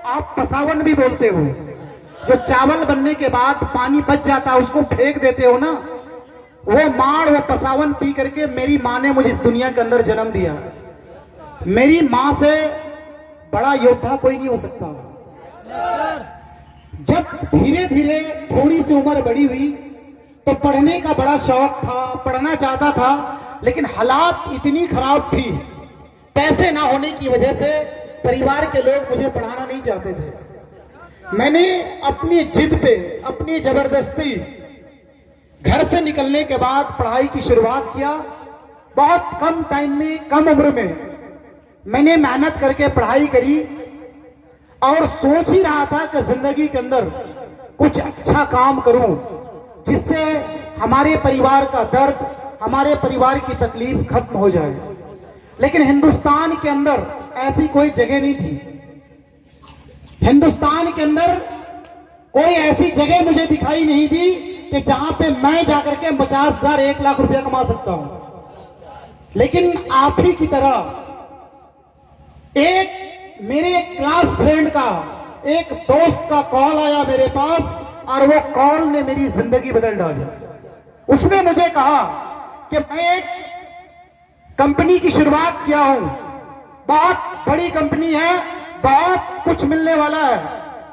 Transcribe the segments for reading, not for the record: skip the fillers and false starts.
आप पसावन भी बोलते हो। जो चावल बनने के बाद पानी बच जाता है उसको फेंक देते हो ना, वो माड़ वो पसावन पी करके मेरी माँ ने मुझे इस दुनिया के अंदर जन्म दिया। मेरी माँ से बड़ा योद्धा कोई नहीं हो सकता। जब धीरे धीरे थोड़ी सी उम्र बड़ी हुई तो पढ़ने का बड़ा शौक था, पढ़ना चाहता था, लेकिन हालात इतनी खराब थी, पैसे ना होने की वजह से परिवार के लोग मुझे पढ़ाना नहीं चाहते थे। मैंने अपनी जिद पे, अपनी जबरदस्ती घर से निकलने के बाद पढ़ाई की शुरुआत किया। बहुत कम टाइम में, कम उम्र में मैंने मेहनत करके पढ़ाई करी और सोच ही रहा था कि जिंदगी के अंदर कुछ अच्छा काम करूं जिससे हमारे परिवार का दर्द, हमारे परिवार की तकलीफ खत्म हो जाए। लेकिन हिंदुस्तान के अंदर ऐसी कोई जगह नहीं थी। हिंदुस्तान के अंदर कोई ऐसी जगह मुझे दिखाई नहीं दी कि जहां पे मैं जाकर के 50,000 1 लाख रुपया कमा सकता हूं। लेकिन आप ही की तरह मेरे क्लास फ्रेंड का, एक दोस्त का कॉल आया मेरे पास और वो कॉल ने मेरी जिंदगी बदल डाली। उसने मुझे कहा कि मैं एक कंपनी की शुरुआत किया हूं, बहुत बड़ी कंपनी है, बहुत कुछ मिलने वाला है।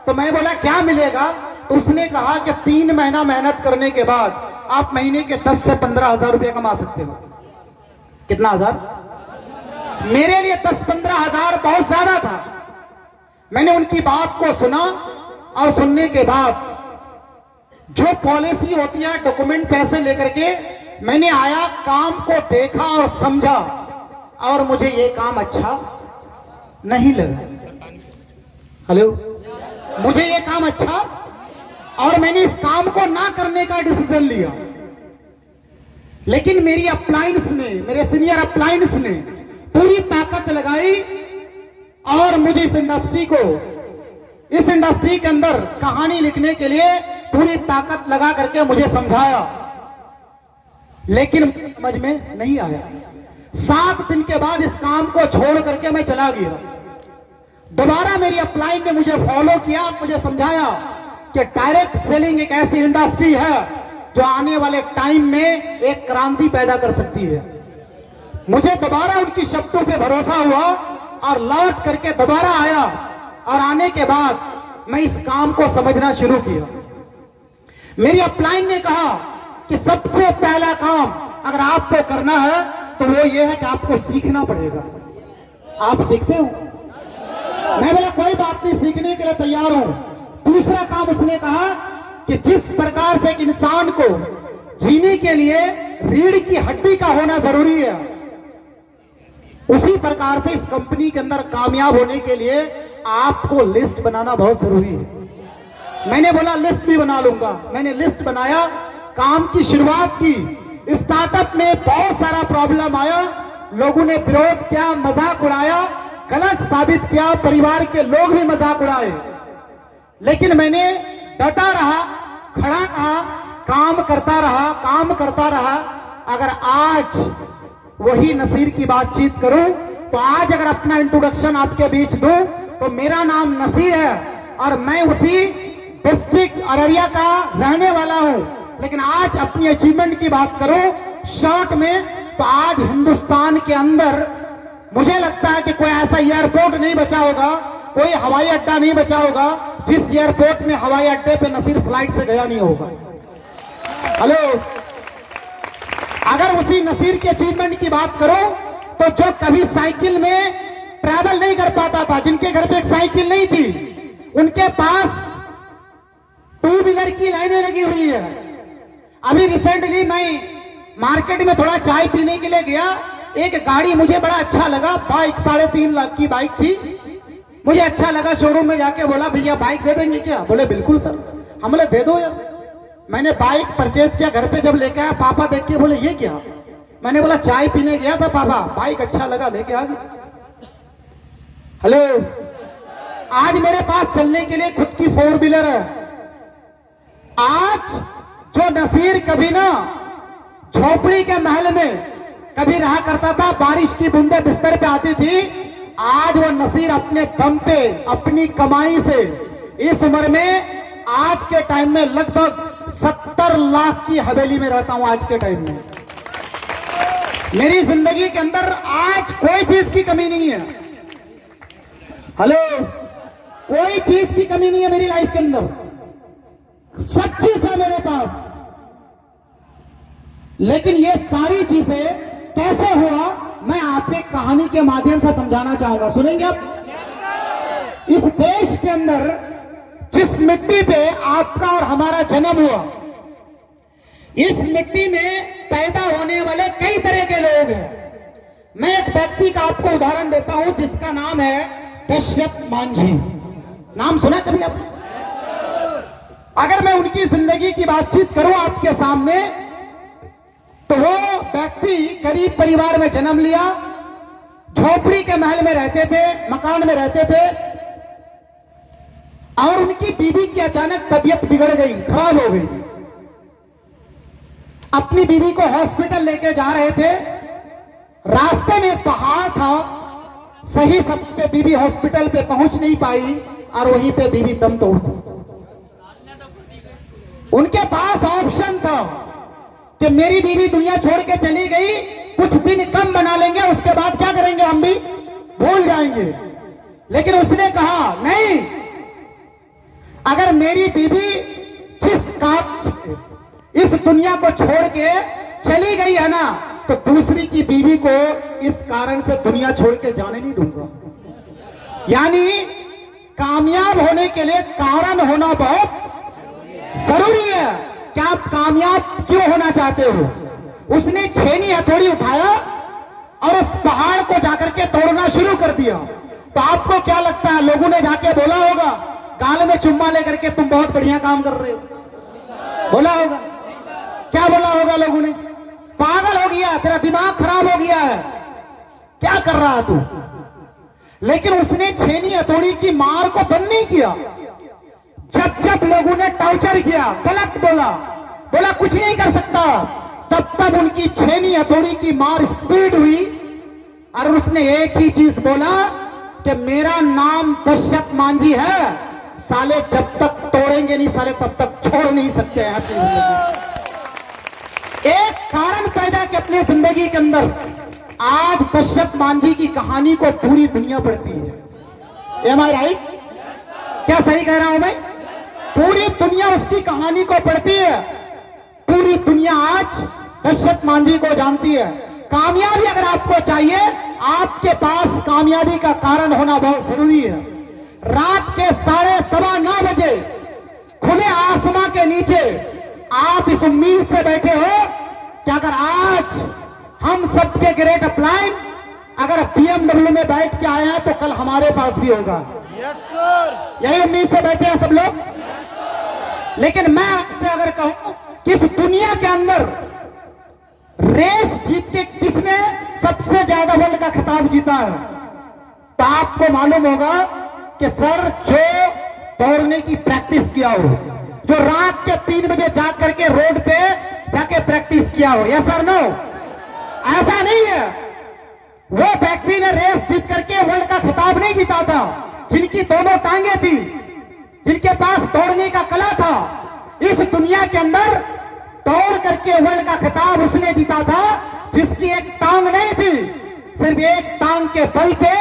तो मैं बोला क्या मिलेगा? तो उसने कहा कि 3 महीना मेहनत करने के बाद आप महीने के 10 से 15,000 रुपये कमा सकते हो। कितना हजार? मेरे लिए 10-15 हजार बहुत ज्यादा था। मैंने उनकी बात को सुना और सुनने के बाद जो पॉलिसी होती है, डॉक्यूमेंट पैसे लेकर के मैंने आया, काम को देखा और समझा और मुझे ये काम अच्छा नहीं लगा। हेलो, मुझे ये काम अच्छा, और मैंने इस काम को ना करने का डिसीजन लिया। लेकिन मेरी अप्लायंस ने, मेरे सीनियर अप्लायंस ने पूरी ताकत लगाई और मुझे इस इंडस्ट्री के अंदर कहानी लिखने के लिए पूरी ताकत लगा करके मुझे समझाया, लेकिन समझ में नहीं आया। 7 दिन के बाद इस काम को छोड़ करके मैं चला गया। दोबारा मेरी अपलाइन ने मुझे फॉलो किया, मुझे समझाया कि डायरेक्ट सेलिंग एक ऐसी इंडस्ट्री है जो आने वाले टाइम में एक क्रांति पैदा कर सकती है। मुझे दोबारा उनकी शब्दों पे भरोसा हुआ और लौट करके दोबारा आया, और आने के बाद मैं इस काम को समझना शुरू किया। मेरी अपलाइन ने कहा कि सबसे पहला काम अगर आपको करना है तो वो ये है कि आपको सीखना पड़ेगा। आप सीखते हो? मैं बोला कोई बात नहीं, सीखने के लिए तैयार हूं। दूसरा काम उसने कहा कि जिस प्रकार से एक इंसान को जीने के लिए रीढ़ की हड्डी का होना जरूरी है, उसी प्रकार से इस कंपनी के अंदर कामयाब होने के लिए आपको लिस्ट बनाना बहुत जरूरी है। मैंने बोला लिस्ट भी बना लूंगा। मैंने लिस्ट बनाया, काम की शुरुआत की। स्टार्टअप में बहुत सारा प्रॉब्लम आया, लोगों ने विरोध किया, मजाक उड़ाया, गलत साबित किया, परिवार के लोग भी मजाक उड़ाए, लेकिन मैंने डटा रहा, खड़ा रहा, काम करता रहा। अगर आज वही नसीर की बातचीत करूं तो आज अगर अपना इंट्रोडक्शन आपके बीच दूं तो मेरा नाम नसीर है और मैं उसी डिस्ट्रिक्ट अररिया का रहने वाला हूं। लेकिन आज अपनी अचीवमेंट की बात करूं शॉर्ट में, तो आज हिंदुस्तान के अंदर मुझे लगता है कि कोई ऐसा एयरपोर्ट नहीं बचा होगा, कोई हवाई अड्डा नहीं बचा होगा जिस एयरपोर्ट में हवाई अड्डे पे नसीर फ्लाइट से गया नहीं होगा। हेलो, अगर उसी नसीर के अचीवमेंट की बात करो तो जो कभी साइकिल में ट्रैवल नहीं कर पाता था, जिनके घर पे एक साइकिल नहीं थी, उनके पास 2 व्हीलर की लाइनें लगी हुई है। अभी रिसेंटली मैं मार्केट में थोड़ा चाय पीने के लिए गया, एक गाड़ी मुझे बड़ा अच्छा लगा, बाइक 3.5 लाख की बाइक थी, मुझे अच्छा लगा। शोरूम में जाके बोला भैया बाइक दे देंगे क्या? बोले बिल्कुल सर। हम बोले दे दो यार। मैंने बाइक परचेज किया, घर पे जब लेके आया पापा देख के बोले ये क्या? मैंने बोला चाय पीने गया था पापा, बाइक अच्छा लगा लेके आ गया। हेलो, आज मेरे पास चलने के लिए खुद की 4 व्हीलर है। आज जो नसीर कभी ना झोपड़ी के महल में कभी रहा करता था, बारिश की बूंदे बिस्तर पे आती थी, आज वो नसीर अपने दम पे अपनी कमाई से इस उम्र में आज के टाइम में लगभग 70 लाख की हवेली में रहता हूं। आज के टाइम में मेरी जिंदगी के अंदर आज कोई चीज की कमी नहीं है। हेलो, कोई चीज की कमी नहीं है मेरी लाइफ के अंदर, सब चीज है मेरे पास। लेकिन ये सारी चीजें कैसे हुआ, मैं आपको एक कहानी के माध्यम से समझाना चाहूंगा। सुनेंगे आप? इस देश के अंदर जिस मिट्टी पे आपका और हमारा जन्म हुआ, इस मिट्टी में पैदा होने वाले कई तरह के लोग हैं। मैं एक व्यक्ति का आपको उदाहरण देता हूं जिसका नाम है दशरथ मांझी। नाम सुना कभी आपने? अगर मैं उनकी जिंदगी की बातचीत करूं आपके सामने, तो वो व्यक्ति गरीब परिवार में जन्म लिया, झोपड़ी के महल में रहते थे, मकान में रहते थे, और उनकी बीवी की अचानक तबीयत बिगड़ गई, खराब हो गई। अपनी बीवी को हॉस्पिटल लेके जा रहे थे, रास्ते में पहाड़ था, सही सब पे बीवी हॉस्पिटल पे पहुंच नहीं पाई और वहीं पे बीवी दम तोड़ दी। उनके पास ऑप्शन था कि मेरी बीवी दुनिया छोड़ के चली गई, कुछ दिन कम बना लेंगे, उसके बाद क्या करेंगे, हम भी भूल जाएंगे। लेकिन उसने कहा नहीं, अगर मेरी बीवी जिस काम इस दुनिया को छोड़ के चली गई है ना, तो दूसरी की बीवी को इस कारण से दुनिया छोड़ के जाने नहीं दूंगा। यानी कामयाब होने के लिए कारण होना बहुत जरूरी है। क्या आप कामयाब क्यों होना चाहते हो? उसने छेनी हथौड़ी उठाया और उस पहाड़ को जाकर के तोड़ना शुरू कर दिया। तो आपको क्या लगता है, लोगों ने जाके बोला होगा, गाल में चुम्मा लेकर के तुम बहुत बढ़िया काम कर रहे हो, बोला होगा? क्या बोला होगा लोगों ने? पागल हो गया, तेरा दिमाग खराब हो गया है, क्या कर रहा है तू? लेकिन उसने छेनी हथौड़ी की मार को बंद नहीं किया। जब जब लोगों ने टॉर्चर किया, गलत बोला, बोला कुछ नहीं कर सकता, तब तब उनकी छेनी हथौड़ी की मार स्पीड हुई और उसने एक ही चीज बोला कि मेरा नाम दशरथ मांझी है, साले जब तक तोड़ेंगे नहीं साले तब तक छोड़ नहीं सकते हैं अपनी जिंदगी। एक कारण पैदा कि अपनी जिंदगी के अंदर आज दशरथ मांझी की कहानी को पूरी दुनिया पढ़ती है। एम आई राइट? क्या सही कह रहा हूं मैं? पूरी दुनिया उसकी कहानी को पढ़ती है। पूरी दुनिया आज दशरथ मांझी को जानती है। कामयाबी अगर आपको चाहिए, आपके पास कामयाबी का कारण होना बहुत जरूरी है। रात के 9:15 बजे खुले आसमां के नीचे आप इस उम्मीद से बैठे हो कि अगर आज हम सबके ग्रेट अपलाइन अगर BMW में बैठ के आए हैं तो कल हमारे पास भी होगा। यस सर, यही उम्मीद से बैठे हैं सब लोग। लेकिन मैं आपसे अगर कहूं कि इस दुनिया के अंदर रेस जीत के किसने सबसे ज्यादा वर्ल्ड का खिताब जीता है, तो आपको मालूम होगा कि सर जो दौड़ने की प्रैक्टिस किया हो, जो रात के 3 बजे जाग करके रोड पे जाके प्रैक्टिस किया हो, यस सर नो? ऐसा नहीं है। वो व्यक्ति ने रेस जीत करके वर्ल्ड का खिताब नहीं जीता था। जिनकी दोनों टांगे थी, जिनके पास दौड़ने का कला था, इस दुनिया के अंदर दौड़ करके वर्ल्ड का खिताब उसने जीता था जिसकी एक टांग नहीं थी, सिर्फ एक टांग के बल पे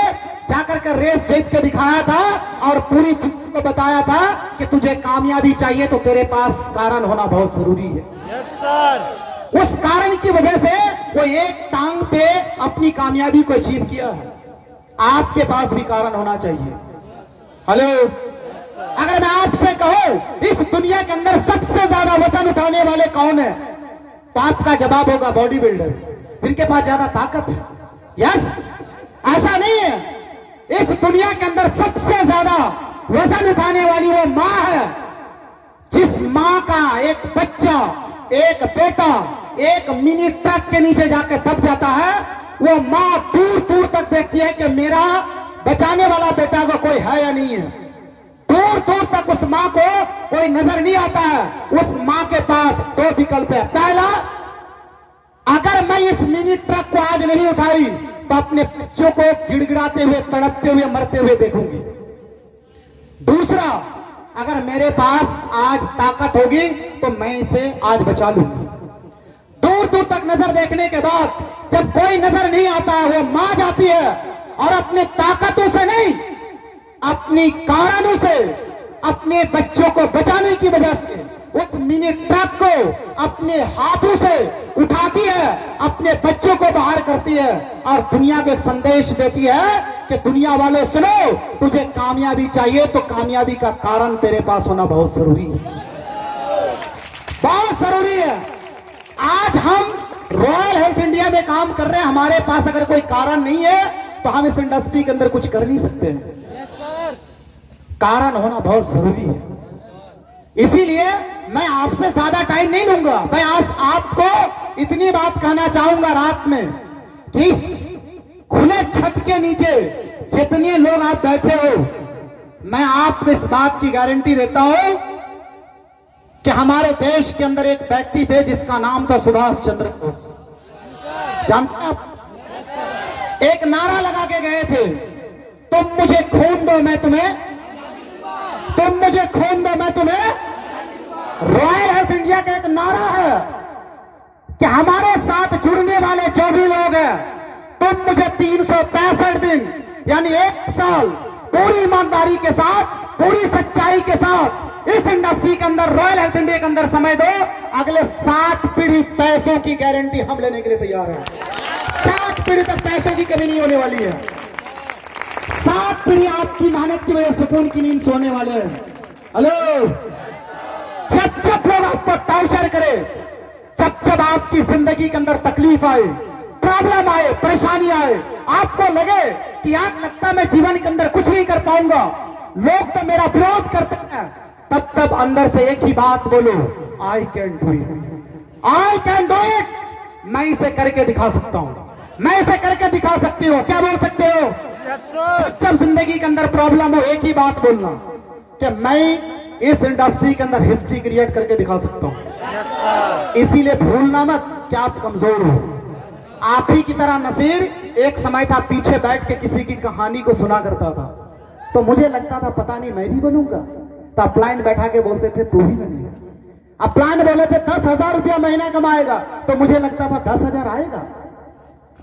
जाकर के रेस जीत के दिखाया था और पूरी दुनिया को बताया था कि तुझे कामयाबी चाहिए तो तेरे पास कारण होना बहुत जरूरी है। Yes sir. उस कारण की वजह से वो एक टांग पे अपनी कामयाबी को अचीव किया है। आपके पास भी कारण होना चाहिए। हेलो, अगर मैं आपसे कहूं इस दुनिया के अंदर सबसे ज्यादा वजन उठाने वाले कौन है, तो आपका जवाब होगा बॉडी बिल्डर, जिनके पास ज्यादा ताकत है। यस, ऐसा नहीं है। इस दुनिया के अंदर सबसे ज्यादा वजन उठाने वाली वो मां है। जिस मां का एक बच्चा, एक बेटा एक मिनी ट्रक के नीचे जाकर दब जाता है, वो मां दूर दूर तक देखती है कि मेरा बचाने वाला बेटा को कोई है या नहीं है। दूर दूर तक उस मां को कोई नजर नहीं आता है। उस मां के पास 2 विकल्प है। पहला, अगर मैं इस मिनी ट्रक को आज नहीं उठाई तो अपने बच्चों को गिड़गिड़ाते हुए, तड़पते हुए, मरते हुए देखूंगी। दूसरा, अगर मेरे पास आज ताकत होगी तो मैं इसे आज बचा लूंगी। दूर दूर तक नजर देखने के बाद जब कोई नजर नहीं आता है, वो मां जाती है और अपनी ताकतों से नहीं, अपनी कारणों से अपने बच्चों को बचाने की वजह से उस मिनी ट्रक को अपने हाथों से उठाती है, अपने बच्चों को बाहर करती है और दुनिया को एक संदेश देती है कि दुनिया वालों सुनो, तुझे कामयाबी चाहिए तो कामयाबी का कारण तेरे पास होना बहुत जरूरी है, बहुत जरूरी है। आज हम रॉयल हेल्थ इंडिया में काम कर रहे हैं, हमारे पास अगर कोई कारण नहीं है तो हम इस इंडस्ट्री के अंदर कुछ कर नहीं सकते हैं। कारण होना बहुत जरूरी है। इसीलिए मैं आपसे ज्यादा टाइम नहीं लूंगा। मैं आज आपको इतनी बात कहना चाहूंगा रात में कि इस खुले छत के नीचे जितने लोग आप बैठे हो, मैं आपको इस बात की गारंटी देता हूं कि हमारे देश के अंदर एक व्यक्ति थे जिसका नाम था सुभाष चंद्र बोस। जानते हैं आप? एक नारा लगा के गए थे, तुम मुझे खून दो मैं तुम्हें, तुम मुझे खून दो मैं तुम्हें। रॉयल हेल्थ इंडिया का एक नारा है कि हमारे साथ जुड़ने वाले जो भी लोग हैं, तुम मुझे 365 दिन यानी 1 साल पूरी ईमानदारी के साथ, पूरी सच्चाई के साथ इस इंडस्ट्री के अंदर, रॉयल हेल्थ इंडिया के अंदर समय दो। अगले 7 पीढ़ी पैसों की गारंटी हम लेने के लिए तैयार हैं। 7 पीढ़ी तक पैसों की कमी नहीं होने वाली है। 7 पीढ़ी आपकी मेहनत की वजह से सुकून की नींद सोने वाले हैं। हेलो, जब जब लोग आपको टॉर्चर करे, जब जब आपकी जिंदगी के अंदर तकलीफ आए, प्रॉब्लम आए, परेशानी आए, आपको लगे कि यार लगता मैं जीवन के अंदर कुछ नहीं कर पाऊंगा, लोग तो मेरा विरोध करते हैं, तब तब अंदर से एक ही बात बोलो, I can do it, I can do it. मैं इसे करके दिखा सकता हूं, मैं इसे करके दिखा सकती हूं। क्या बोल सकते हो? जब जिंदगी के अंदर प्रॉब्लम हो, एक ही बात बोलना कि मैं इस इंडस्ट्री के अंदर हिस्ट्री क्रिएट करके दिखा सकता हूं। इसीलिए भूलना मत कि आप कमजोर हो। आप ही की तरह नसीर एक समय था पीछे बैठ के किसी की कहानी को सुना करता था, तो मुझे लगता था पता नहीं मैं भी बनूंगा, तो अपलाइन बैठा के बोलते थे तू भी बनेगा। अपलाइन बोले थे 10,000 रुपया महीना कमाएगा, तो मुझे लगता था 10,000 आएगा,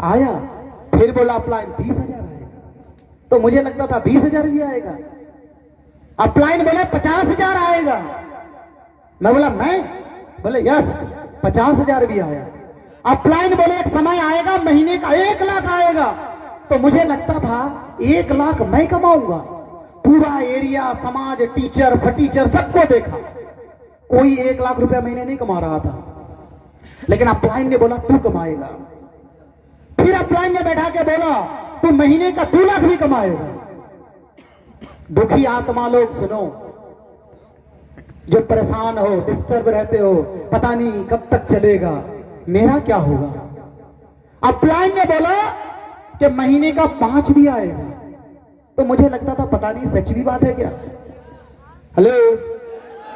आया। फिर बोला अपलाइन 20,000 आएगा, तो मुझे लगता था 20,000 भी आएगा। अपलाइन बोले 50,000 आएगा, मैं बोला मैं, बोले यस 50,000 भी आया। अपलाइन बोले एक समय आएगा महीने का 1 लाख आएगा, तो मुझे लगता था 1 लाख मैं कमाऊंगा। पूरा एरिया, समाज, टीचर, फटीचर सबको देखा, कोई 1 लाख रुपया महीने नहीं कमा रहा था, लेकिन अपलाइन ने बोला तू कमाएगा। फिर अपलाइन ने बैठा के बोला तू महीने का 2 लाख भी कमाएगा। दुखी आत्मा लोग सुनो, जो परेशान हो, डिस्टर्ब रहते हो, पता नहीं कब तक चलेगा, मेरा क्या होगा। अपलाइन ने बोला कि महीने का 5 भी आएगा, तो मुझे लगता था पता नहीं सच भी बात है क्या। हेलो,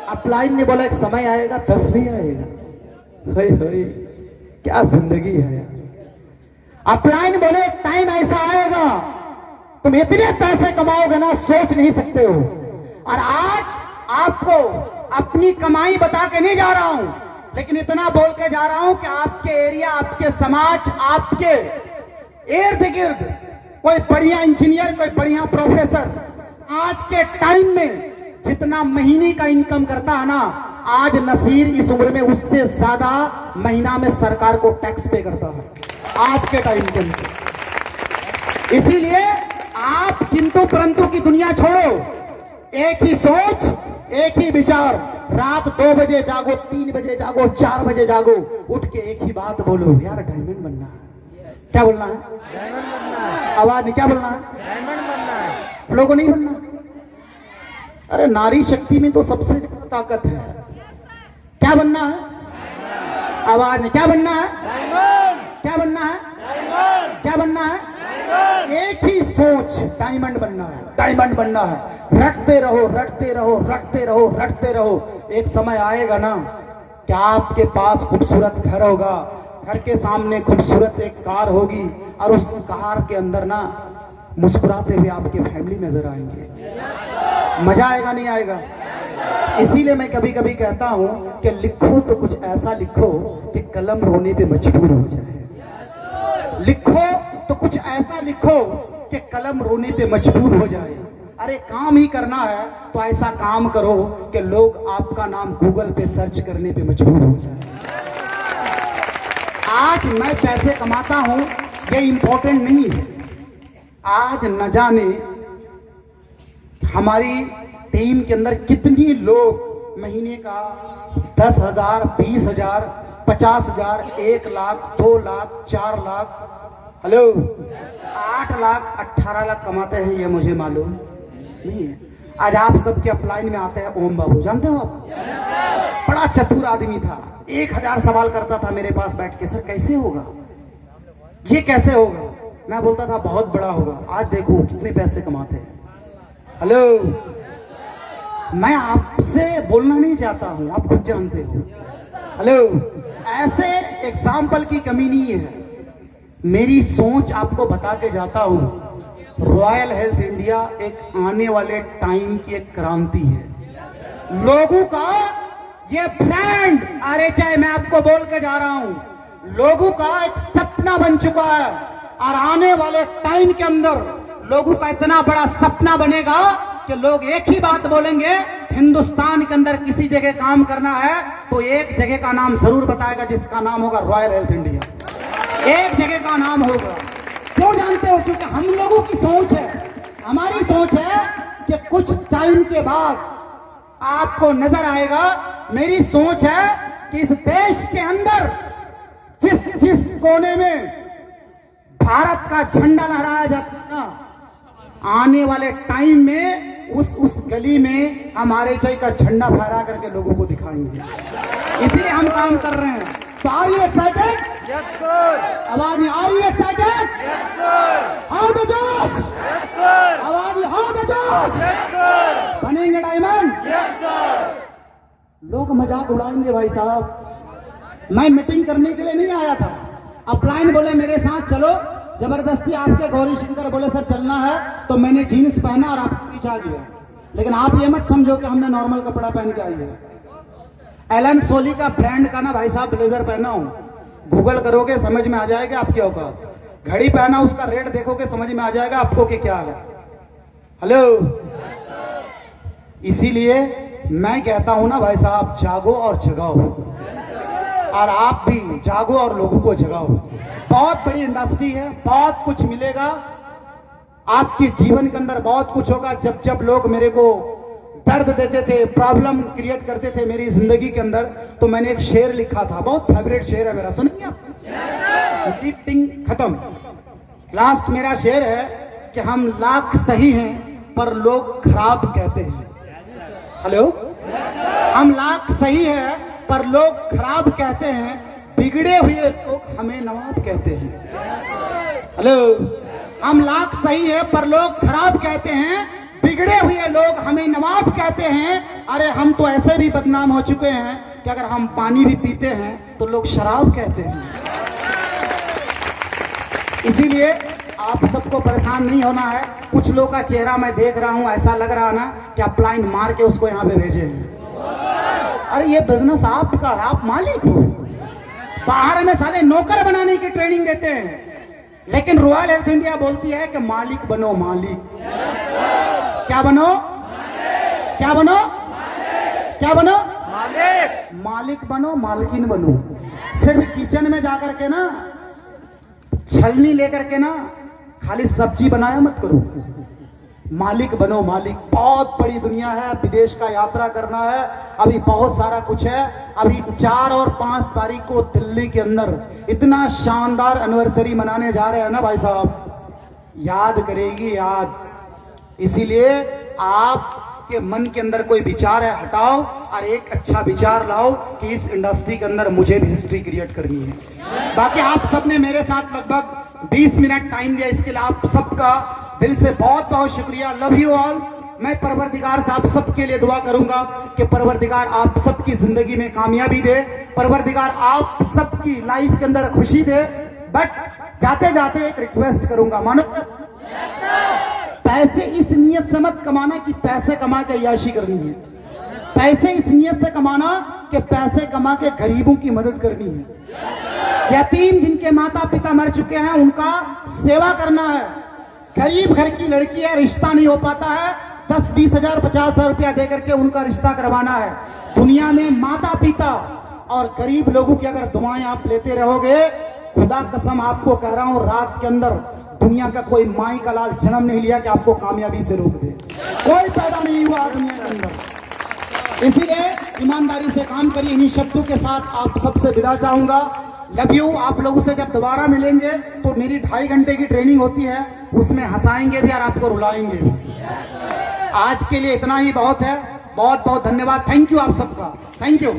अपलाइन ने बोला एक समय आएगा 10 भी आएगा। होय होय, क्या जिंदगी है। अपलाइन बोले एक टाइम ऐसा आएगा तुम इतने पैसे कमाओगे ना, सोच नहीं सकते हो। और आज आपको अपनी कमाई बता के नहीं जा रहा हूं, लेकिन इतना बोल के जा रहा हूं कि आपके एरिया, आपके समाज, आपके इर्द गिर्द कोई बढ़िया इंजीनियर, कोई बढ़िया प्रोफेसर आज के टाइम में जितना महीने का इनकम करता है ना, आज नसीर इस उम्र में उससे ज्यादा महीना में सरकार को टैक्स पे करता है आज के टाइम के अंदर। इसीलिए आप किंतु परंतु की दुनिया छोड़ो, एक ही सोच, एक ही विचार, रात 2 बजे जागो, 3 बजे जागो, 4 बजे जागो, उठ के एक ही बात बोलो, यार डायमंड बनना है। क्या बोलना है? डायमंड बनना है। आवाज नहीं, क्या बोलना है? डायमंड बनना है। लोगों नहीं बनना। अरे नारी शक्ति में तो सबसे ज्यादा ताकत है। क्या बनना है? आवाज नहीं, क्या बनना है? क्या बनना है? क्या बनना है? एक ही सोच, डायमंड बनना है, डायमंड बनना है। रटते रहो, रटते रहो, रटते रहो, रटते रहो। एक समय आएगा ना कि आपके पास खूबसूरत घर होगा, घर के सामने खूबसूरत एक कार होगी और उस कार के अंदर ना मुस्कुराते हुए आपके फैमिली नजर आएंगे। मजा आएगा नहीं आएगा? इसीलिए मैं कभी कभी कहता हूं कि लिखो तो कुछ ऐसा लिखो कि कलम रोने पे मजबूर हो जाए। लिखो तो कुछ ऐसा लिखो कि कलम रोने पे मजबूर हो जाए। अरे काम ही करना है तो ऐसा काम करो कि लोग आपका नाम गूगल पे सर्च करने पे मजबूर हो जाए। आज मैं पैसे कमाता हूं ये इंपॉर्टेंट नहीं है। आज न जाने हमारी टीम के अंदर कितनी लोग महीने का 10,000, 20,000, 50,000, 1 लाख, 2 लाख, 4 लाख, हेलो 8 लाख, 18 लाख कमाते हैं, ये मुझे मालूम नहीं है। आज आप सबके अपलाइन में आते हैं ओम बाबू, जानते हो आप? बड़ा चतुर आदमी था, 1000 सवाल करता था मेरे पास बैठ के, सर कैसे होगा, ये कैसे होगा? मैं बोलता था बहुत बड़ा होगा। आज देखो कितने पैसे कमाते हैं। हेलो, मैं आपसे बोलना नहीं चाहता हूं, आप खुद जानते हो। हेलो, ऐसे एग्जाम्पल की कमी नहीं है। मेरी सोच आपको बता के जाता हूं। रॉयल हेल्थ इंडिया एक आने वाले टाइम की एक क्रांति है। लोगों का ये ब्रांड, अरे चाहे मैं आपको बोल के जा रहा हूं, लोगों का एक सपना बन चुका है। और आने वाले टाइम के अंदर लोगों का इतना बड़ा सपना बनेगा कि लोग एक ही बात बोलेंगे, हिंदुस्तान के अंदर किसी जगह काम करना है तो एक जगह का नाम जरूर बताएगा जिसका नाम होगा रॉयल हेल्थ इंडिया। एक जगह का नाम होगा। क्यों जानते हो? क्योंकि हम लोगों की सोच है, हमारी सोच है कि कुछ टाइम के बाद आपको नजर आएगा। मेरी सोच है कि इस देश के अंदर जिस जिस कोने में भारत का झंडा लहराया जाता है ना, आने वाले टाइम में उस गली में हमारे चाय का झंडा फहरा करके लोगों को दिखाएंगे। इसलिए हम काम कर रहे हैं। तो are you excited? Yes sir. आवाज नहीं, are you excited? Yes sir. How the josh? Yes sir. आवाज, how the josh? Yes sir. बनेंगे डायमंड? Yes sir. लोग मजाक उड़ाएंगे भाई साहब। मैं मीटिंग करने के लिए नहीं आया था। अपलाइन बोले मेरे साथ चलो, जबरदस्ती आपके गौरी शंकर बोले सर चलना है, तो मैंने जीन्स पहना और आपको पीछे आ गया। लेकिन आप ये मत समझो कि हमने नॉर्मल कपड़ा पहन के आई है। एलन सोली का ब्रांड का ना भाई साहब ब्लेजर पहना हूं। गूगल करोगे समझ में आ जाएगा आपकी औकात। घड़ी पहना, उसका रेट देखोगे समझ में आ जाएगा आपको कि क्या है। हेलो, इसीलिए मैं कहता हूं ना भाई साहब, जागो और जगाओ। और आप भी जागो और लोगों को जगाओ। बहुत बड़ी इंडस्ट्री है, बहुत कुछ मिलेगा आपके जीवन के अंदर, बहुत कुछ होगा। जब जब लोग मेरे को दर्द देते थे, प्रॉब्लम क्रिएट करते थे मेरी जिंदगी के अंदर, तो मैंने एक शेर लिखा था, बहुत फेवरेट शेर है मेरा, सुनिए आप। मीटिंग खत्म, लास्ट मेरा शेर है कि हम लाख सही हैं पर लोग खराब कहते हैं। हेलो, हम लाख सही है पर लोग खराब कहते हैं, बिगड़े हुए लोग हमें नवाब कहते हैं। हेलो, हम लाख सही है पर लोग खराब कहते हैं, बिगड़े हुए लोग हमें नवाब कहते हैं। अरे हम तो ऐसे भी बदनाम हो चुके हैं कि अगर हम पानी भी पीते हैं तो लोग शराब कहते हैं। इसीलिए आप सबको परेशान नहीं होना है। कुछ लोग का चेहरा मैं देख रहा हूं, ऐसा लग रहा ना कि आप लाइन मार के उसको यहां पे भेजे हैं। अरे ये बिजनेस आपका, आप मालिक हो। बाहर में साले नौकर बनाने की ट्रेनिंग देते हैं, लेकिन रॉयल हेल्थ इंडिया बोलती है कि मालिक बनो, मालिक। क्या बनो? क्या बनो? क्या बनो? मालिक। मालिक बनो, मालकिन बनो। सिर्फ किचन में जाकर के ना, छलनी लेकर के ना खाली सब्जी बनाया मत करो। मालिक बनो, मालिक। बहुत बड़ी दुनिया है, विदेश का यात्रा करना है, अभी बहुत सारा कुछ है। अभी 4 और 5 तारीख को दिल्ली के अंदर इतना शानदार एनिवर्सरी मनाने जा रहे हैं ना भाई साहब, याद करेगी याद। इसीलिए आपके मन के अंदर कोई विचार है, हटाओ और एक अच्छा विचार लाओ कि इस इंडस्ट्री के अंदर मुझे भी हिस्ट्री क्रिएट करनी है। बाकी आप सबने मेरे साथ लगभग 20 मिनट टाइम दिया, इसके लिए आप सबका दिल से बहुत बहुत शुक्रिया। Love you all. मैं परवरदिगार से आप सबके लिए दुआ करूंगा कि परवरदिगार आप सबकी जिंदगी में कामयाबी दे, परवरदिगार आप सबकी लाइफ के अंदर खुशी दे। बट जाते जाते एक रिक्वेस्ट करूंगा, मानो पैसे इस नियत से मत कमाना कि पैसे कमा के अय्याशी करनी है, पैसे इस नियत से कमाना कि पैसे कमा के गरीबों की मदद करनी है, यतीम जिनके माता पिता मर चुके हैं उनका सेवा करना है, गरीब घर की लड़की है रिश्ता नहीं हो पाता है 10-20 हजार 50 हजार रुपया दे करके उनका रिश्ता करवाना है। दुनिया में माता पिता और गरीब लोगों की अगर दुआएं आप लेते रहोगे, खुदा कसम आपको कह रहा हूं, रात के अंदर दुनिया का कोई माई का लाल जन्म नहीं लिया कि आपको कामयाबी से रोक दे, कोई पैदा नहीं हुआ दुनिया के अंदर। इसीलिए ईमानदारी से काम करिए। इन्हीं शब्दों के साथ आप सबसे विदा चाहूंगा। Love you. आप लोगों से जब दोबारा मिलेंगे तो मेरी 2.5 घंटे की ट्रेनिंग होती है, उसमें हंसाएंगे भी और आपको रुलाएंगे भी। आज के लिए इतना ही बहुत है। बहुत बहुत धन्यवाद। थैंक यू आप सबका। Thank you.